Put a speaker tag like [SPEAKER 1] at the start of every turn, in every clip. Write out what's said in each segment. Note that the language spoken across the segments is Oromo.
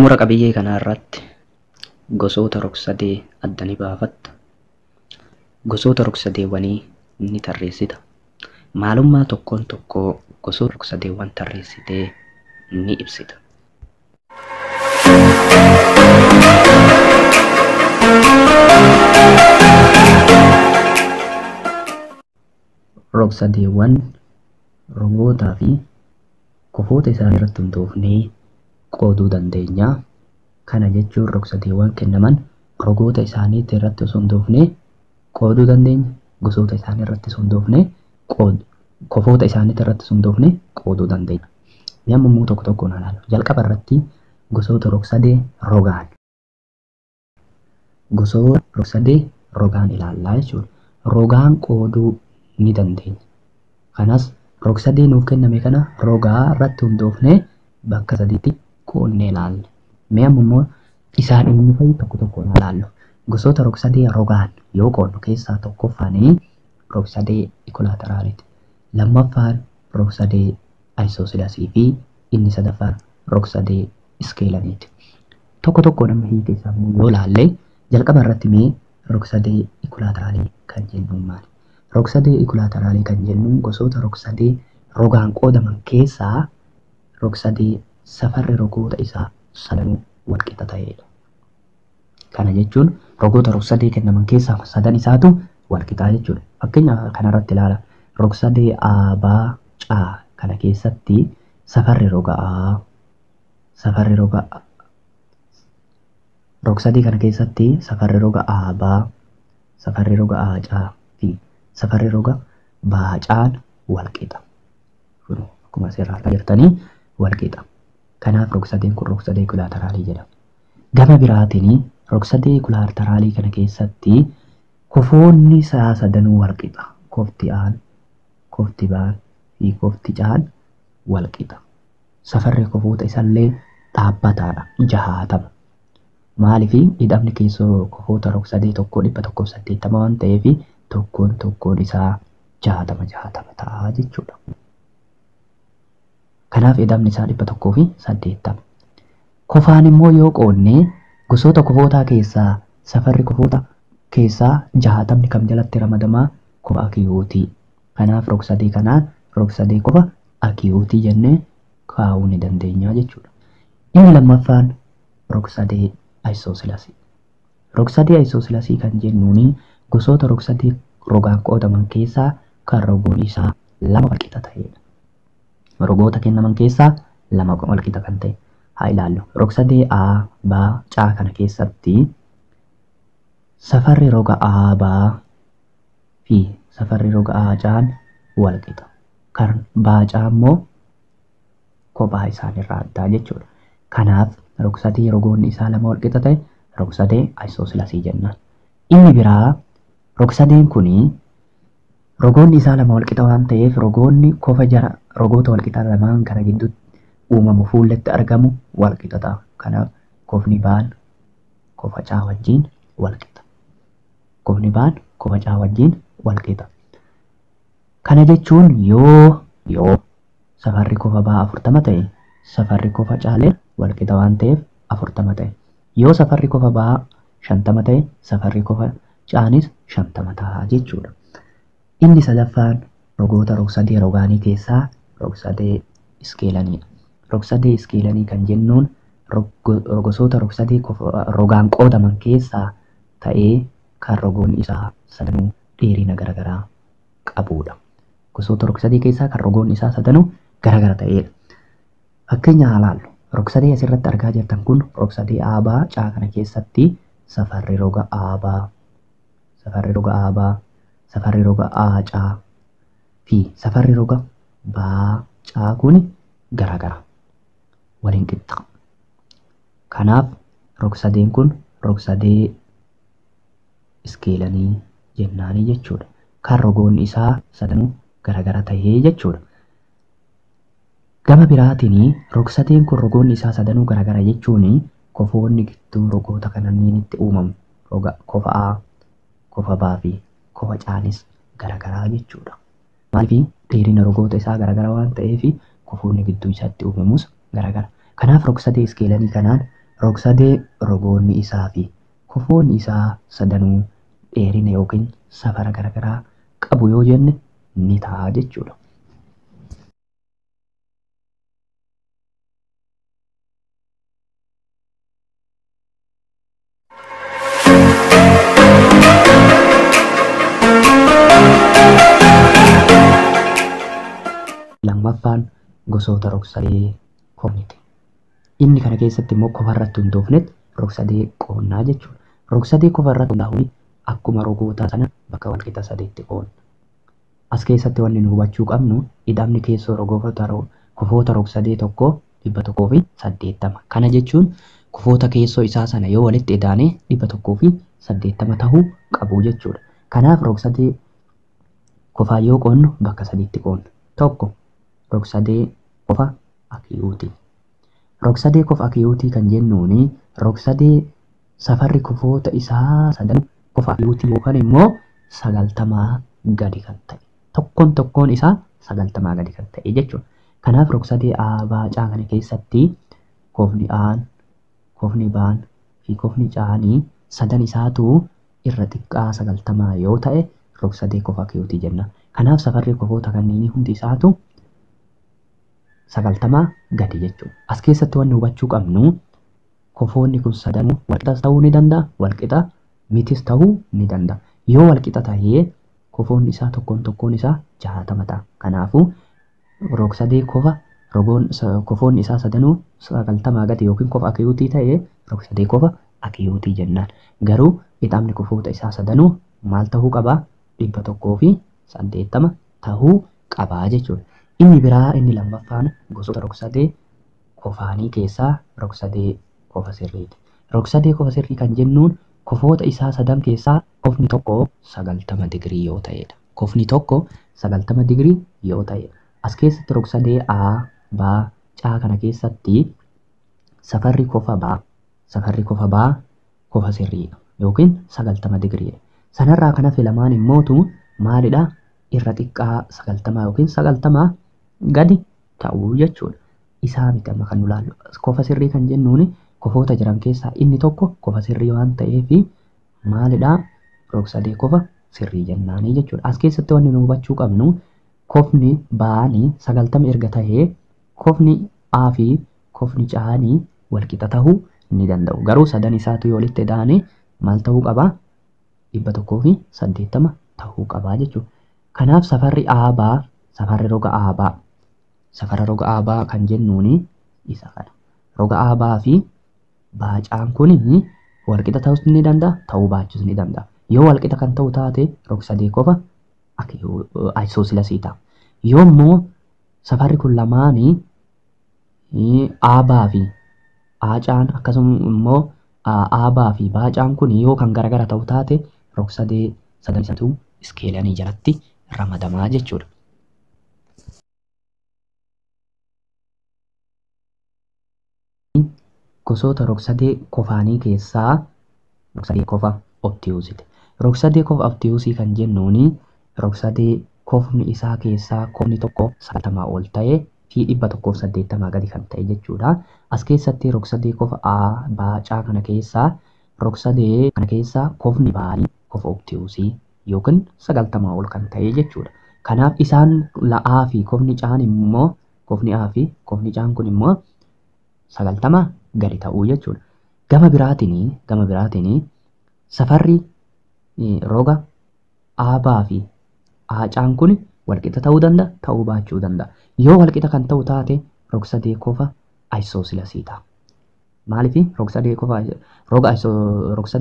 [SPEAKER 1] Xumura qabiyyee kanaa irratti gosoota rog-sadee adda ni baafatta. Gosoota rog-sadeewwanii ni tarreessita. Maalummaa tokkoon tokkoo gosoota rog-sadeewwan tarreessitee ni ibsita. Rog-sadeewwan rogootaa fi kofoota isaanii irratti hundoofnee qooduu dandeenya. Kana jechuun rog-sadeewwan kennaman rogoota isaanii irratti osoo hundoofnee qooduu dandeenya. Gosoota isaanii irratti hundoofnee kofoota isaanii irratti hundoofnee qooduu dandeenya. Mee amma tokko tokkoon ilaallu. Jalqaba irratti gosoota rog-sadee rogaan. Gosoota rog-sadee rogaan ilaallaa jechuudha. Rogaan qooduu ni dandeenya. Kanas rog-sadee nuuf kenname kana rogaa irratti hundoofnee bakka sadiitti qoodnee ilaalla. Mee amma isaan inni fa'i tokko tokkoon ilaallu. Gosoota rog-sadee rogaan yoo qoodnu keessaa tokkoffaanii rog-sadee ikolaateraaliiti. Lammaffaan rog-sadee ayisoosilasii fi inni sadaffaan rog-sadee iskeelaniiti. Tokko tokkoon amma hiika isaa yoo ilaalle jalqaba irratti mee rog-sadee ikolaateraaalii kan jennuun maali? Rog-sadee ikolaateraaalii kan jennuun gosoota rog-sadee rogaan qoodaman keessaa rog-sadee safarri rogoota isaa sadanuu walqixa ta'edha. Kana jechuun rogoota rog-sadee kennaman keessaa sadan isaatu walqixaa jechuudha. Fakkeenyaaf kanarratti ilaala. Rog-sadee A, B, C kana keessatti safarri roga A, safarri roga rog-sadee kana keessatti safarri roga A, B, safarri roga A, C fi safarri roga B, C walqixa. Akkuma asirraa argaa jirtanii walqixa. Kanaaf rog-sadeen kun rog-sadee ikolaateraaalii jedhama. Gama biraatiin rog-sadee ikolaateraaalii kana keessatti kofoonni isaa sadanuu walqixa. Kofti A, kofti B fi kofti C walqixa. Safarri kofoota isaallee dhaabbataadha. 60. Maaliif hidhamni keessoo kofoota rog-sadee tokkoo 180 waan ta'eef tokkoon isaa 60 ta'a jechuudha. Kanaaf hidhamni isaa 180. Kofaan immoo yoo qoodne gosoota kofootaa keessaa safarri kofoota keessaa 60 kam jalatti ramadamaa? Kofa akiyuutii. Kanaaf rog-sadee kanaan rog-sadee kofa akiyuutii jennee kaa'uu ni dandeenya jechuudha. Inni lammaffaan rog-sadee ayisoosilasii. Rog-sadee ayisoosilasii kan jennuun gosoota rog-sadee rogaan qoodaman keessaa kan rogoon isaa 2 walqixa ta'edha. Rogoota kennaman keessaa 2 walqixa kan ta'e haa ilaallu. Rog-sadee A, B, C kana keessatti safarri roga A, B fi safarri roga A, C walqixa. Kan B, C immoo kophaa isaaniirraa addaa jechuudha. Kanaaf rog-sadee rogoonni isaa 2 walqixa ta'e rog-sadee ayisoosilasii jennaan. Inni biraa rog-sadeen kuni rogoonni isaa 2 walqixa waan ta'eef rogoonni kofa jara rogoota walqixaa lamaan kana gidduutti uumamu fuulletti argamu walqixa ta'a. Kanaaf kofni B kofa C wajjin walqixa. Kofni B kofa C wajjin walqixa. Kana jechuun yoo safarri kofa B 40 ta'e safarri kofa C walqixa waan ta'eef 40 ta'e. Yoo safarri kofa B 50 ta'e safarri kofa C'nis 50 ta'a jechuudha. Inni sadaffaan rogoota rog-sadee rogaanii keessaa rog-sadee iskeelaniidha. Rog-sadee iskeelanii kan jennuun gosoota rog-sadee rogaan qoodaman keessaa ta'ee kan rogoonni isaa sadanuu dheerina garaagaraa qabudha. Gosoota rog-sadee keessaa kan rogoonni isaa sadanuu garaagara ta'edha. Fakkeenya haa ilaallu. Rog-sadee asirratti argaa jirtan kun rog-sadee A, B, C kana keessatti safarri roga A, B, safarri roga A, B, safarri roga A, C fi safarri roga B, C kun garaagara. Waliin qixxa. Kanaaf rog-sadeen kun rog-sadee iskeelanii jennaanii jechuudha. Kan rogoonni isaa sadanuu garaagara ta'ee jechuudha. Gama biraatiin rog-sadeen kun rogoonni isaa sadanuu garaagara jechuun kofoonni gidduu rogoota kananiinitti uumamu kofa A, kofa B fi kofa C'nis garaagaraa jechuudha. Maaliif dheerina rogoota isaa garaagara waan ta'eef kofoonni gidduu isaatti uumamus garaagara. Kanaaf rog-sadee iskeelanii kanaan Rog-sadee rogoonni isaa fi kofoonni isaa sadanuu dheerina yookiin safara garaagaraa qabu yoo jenne ni ta'a jechuudha. Lammaffaan gosoota rog-sadee kofooniiti. Inni kana keessatti immoo kofarratti hundoofnetti rog-sadee qoonnaa jechuudha. Rog-sadee kofarratti hundaa'uun akkuma rogoota sana bakka walqixa sadeetti qoonna. As keessatti wanni nu hubachuu qabnu hidhamni keessoo kofoota rog-sadee tokko 180. Kana jechuun kofoota keessoo isaa sana yoo walitti idaane 180 tahuu qabu jechuudha. Kanaaf rog-sadee kofaa yoo qoonnu bakka sadiitti qoonna. Tokko rog-sadee kofa akiyuutii. Rog-sadee kofa akiyuutii kan jennuuni rog-sadee safarri kofoota isaa sadan kofa akiyuutii yookaan immoo 90 gadi kan ta'e. Tokkoon isaa 90 gadi kan ta'e jechuudha. Kanaaf rog-sadee baacaa kana keessatti kofni aan, kofni baan fi kofni caanii sadan isaatu irra xiqqaa 90 yoo ta'e rog-sadee kofa akiyuutii jenna. Kanaaf safarri kofoota kanneenii hundi isaatu 90 gadi jechuudha. As keessatti wanni hubachuu qabnu kofoonni kun sadanuu walqixas ta'uu ni danda'a, walqixa mitis ta'uu ni danda'a. Yoo walqixa ta'ee kofoonni isaa tokkoon isaa 60 ta'a. Kanaafuu rog-sadee kofoonni isaa sadanuu 90 gadi yookiin kofa akiyuutii ta'ee rog-sadee kofa akiyuutii jennaan. Garuu hidhamni kofoota isaa sadanuu maal ta'uu qabaa? 180 tahuu qabaa jechuudha. Inni biraa inni lammaffaan gosoota rog-sadee kofaanii keessaa rog-sadee kofa sirriiti. Rog-sadee kofa sirrii kan jennuun kofoota isaa sadan keessaa kofni tokko 90 digirii yoo ta'edha. Kofni tokko 90 digirii yoo ta'e. As keessatti rog-sadee baa caa kana keessatti safarri kofa baa kofa sirriidha yookiin 90 digiriidha. Sanarraa kana filamaan immootu maalidha? Irra xiqqaa 90 yookiin 90 gadi ta'uu jechuudha. Isaa miti amma kan nu ilaallu. Kofa sirrii kan jennuun kofoota jiran keessaa inni tokko kofa sirrii waan ta'eef maalidha? Rog-sadee kofa sirrii jennaanii jechuudha. As keessatti wanni nu hubachuu qabnu kofni baanii 90 erga ta'ee kofni A fi kofni caanii walqixa tahuu ni danda'u. Garuu sadan isaatu yoo walitti idaane maal ta'uu qabaa? 180 tahuu qabaa jechuudha. Kanaaf safarri aabaa, safara roga aabaa kan jennuuni isa kana. Roga aabaa fi baacaan kun walqixa ta'us ni danda'a, ta'uu baachuus ni danda'a. Yoo walqixa kan ta'u taate rog-sadee kofa ayisoosilasii ta'a. Yoo immoo safarri kun lamaanii aabaa fi aacaan akkasuma immoo aabaa fi baacaan kun yoo kan garagara ta'u taate rog-sadee sadan isaatu iskeelanii jalatti ramadamaa jechuudha. Gosoota rog-sadee kofaanii keessaa rog-sadee kofa obtiyuusiiti. Rog-sadee kofa obtiyuusii kan jennuuni rog-sadee kofni isaa keessaa kofni tokko 90 ol ta'ee fi 180 gadi kan ta'e jechuudha. As keessatti rog-sadee kofa baacaa kana keessaa rog-sadee kana keessaa kofni baanii kofa obtiyuusii yookiin 90 ol kan ta'e jechuudha. Kanaaf isaan la'aa fi kofni caan immoo kofni A fi kofni caan kun immoo 90 gadi ta'uu jechuudha. Gama biraatiin safarri roga aabaa fi aacaan kun walqixa ta'uu danda'a, ta'uu baachuu danda'a. Yoo walqixa kan ta'u taate rog-sadee kofa ayisoosilasii ta'a. Maaliif rog-sadee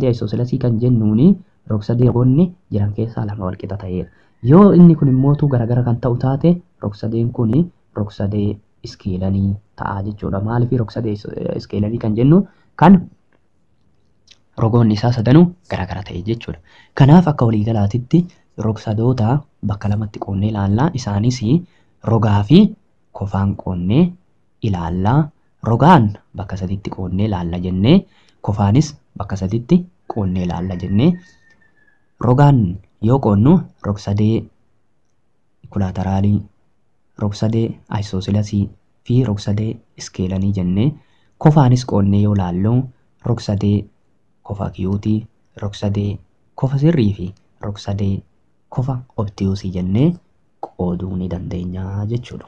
[SPEAKER 1] ayisoosilasii kan jennuuni rog-sadee rogoonni jiran keessaa lama walqixa ta'edha. Yoo inni kun immootu garagara kan ta'u taate rog-sadeen kun rog-sadee iskeelanii ta'a jechuudha. Maaliif rog-sadee iskeelanii kan jennu kan rogoonni isaa sadanuu garagara ta'e jechuudha. Kanaaf akka waliigalaatitti rog-sadoota bakka lamatti qoonnee ilaallaa. Isaanis rogaa fi kofaan qoonnee ilaallaa. Rogaan bakka sadiitti qoonnee ilaalla jennee kofaanis bakka sadiitti qoonnee ilaalla jennee rogaan yoo qoonnu rog-sadee ikulateraalii, rog-sadee ayisoosilasii fi rog-sadee iskeelanii jennee Kofaanis qoonnee yoo laallu rog-sadee kofa kiyuutii, rog-sadee kofa sirrii fi rog-sadee kofa obtiyuusii jennee qooduu ni dandeenya jechuudha.